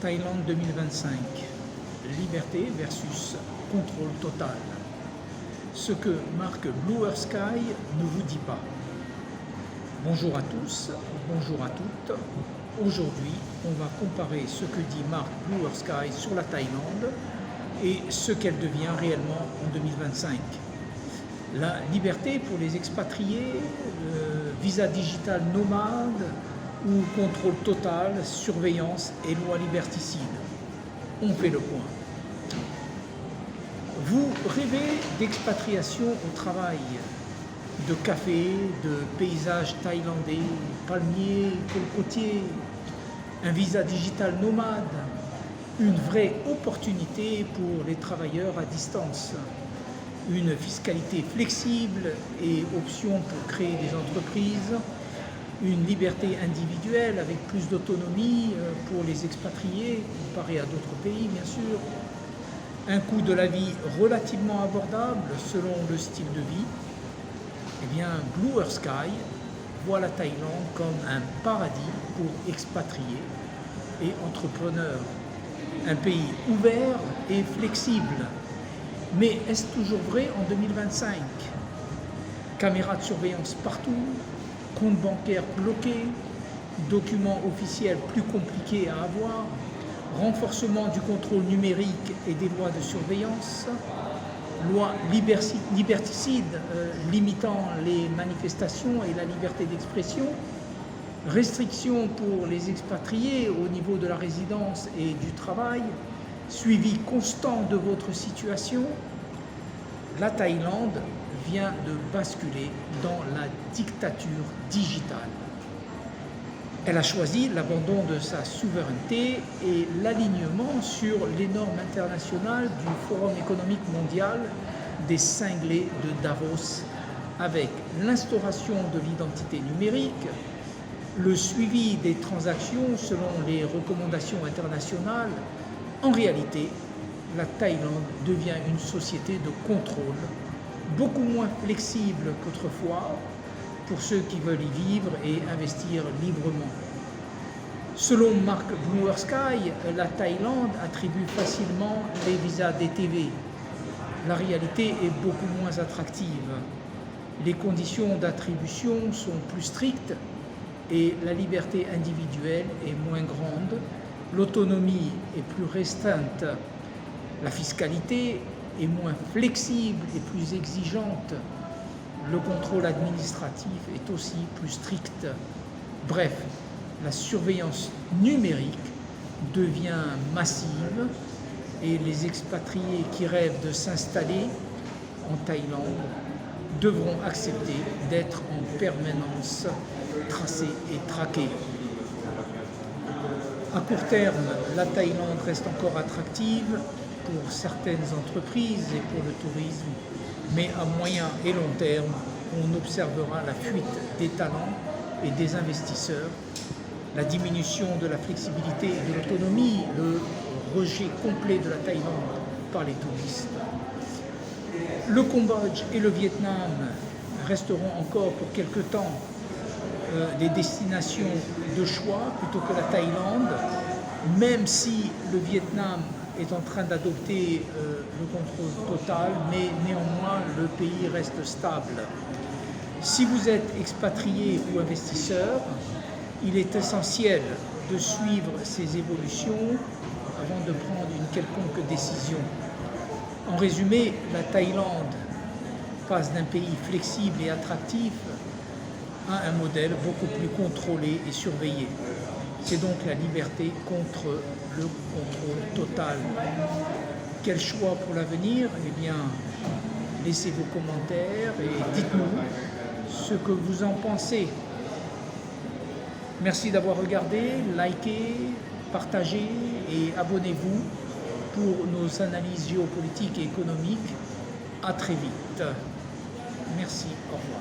Thaïlande 2025, liberté versus contrôle total. Ce que marque Blue Earth Sky ne vous dit pas. Bonjour à tous, bonjour à toutes. Aujourd'hui, on va comparer ce que dit marque Blue Earth Sky sur la Thaïlande et ce qu'elle devient réellement en 2025. La liberté pour les expatriés, visa digital nomade ou contrôle total, surveillance et loi liberticide. On fait le point. Vous rêvez d'expatriation au travail, de café, de paysages thaïlandais, palmiers, cocotiers, un visa digital nomade, une vraie opportunité pour les travailleurs à distance, une fiscalité flexible et option pour créer des entreprises, une liberté individuelle avec plus d'autonomie pour les expatriés, comparé à d'autres pays bien sûr, un coût de la vie relativement abordable selon le style de vie. Eh bien, Blue Earth Sky voit la Thaïlande comme un paradis pour expatriés et entrepreneurs. Un pays ouvert et flexible. Mais est-ce toujours vrai en 2025 ? Caméras de surveillance partout, comptes bancaires bloqués, documents officiels plus compliqués à avoir, renforcement du contrôle numérique et des lois de surveillance, loi liberticide limitant les manifestations et la liberté d'expression, restrictions pour les expatriés au niveau de la résidence et du travail, suivi constant de votre situation. La Thaïlande vient de basculer dans la dictature digitale. Elle a choisi l'abandon de sa souveraineté et l'alignement sur les normes internationales du Forum économique mondial des cinglés de Davos, avec l'instauration de l'identité numérique, le suivi des transactions selon les recommandations internationales. En réalité, la Thaïlande devient une société de contrôle, beaucoup moins flexible qu'autrefois pour ceux qui veulent y vivre et investir librement. Selon marque Blue Earth Sky, la Thaïlande attribue facilement les visas DTV. La réalité est beaucoup moins attractive. Les conditions d'attribution sont plus strictes et la liberté individuelle est moins grande. L'autonomie est plus restreinte. La fiscalité est moins flexible et plus exigeante. Le contrôle administratif est aussi plus strict. Bref, la surveillance numérique devient massive et les expatriés qui rêvent de s'installer en Thaïlande devront accepter d'être en permanence tracés et traqués. À court terme, la Thaïlande reste encore attractive pour certaines entreprises et pour le tourisme, mais à moyen et long terme, on observera la fuite des talents et des investisseurs, la diminution de la flexibilité et de l'autonomie, le rejet complet de la Thaïlande par les touristes. Le Cambodge et le Vietnam resteront encore pour quelque temps des destinations de choix plutôt que la Thaïlande, même si le Vietnam est en train d'adopter le contrôle total, mais néanmoins le pays reste stable. Si vous êtes expatrié ou investisseur, il est essentiel de suivre ces évolutions avant de prendre une quelconque décision. En résumé, la Thaïlande passe d'un pays flexible et attractif à un modèle beaucoup plus contrôlé et surveillé. C'est donc la liberté contre le contrôle total. Quel choix pour l'avenir ? Eh bien, laissez vos commentaires et dites-nous ce que vous en pensez. Merci d'avoir regardé, likez, partagez et abonnez-vous pour nos analyses géopolitiques et économiques. À très vite. Merci, au revoir.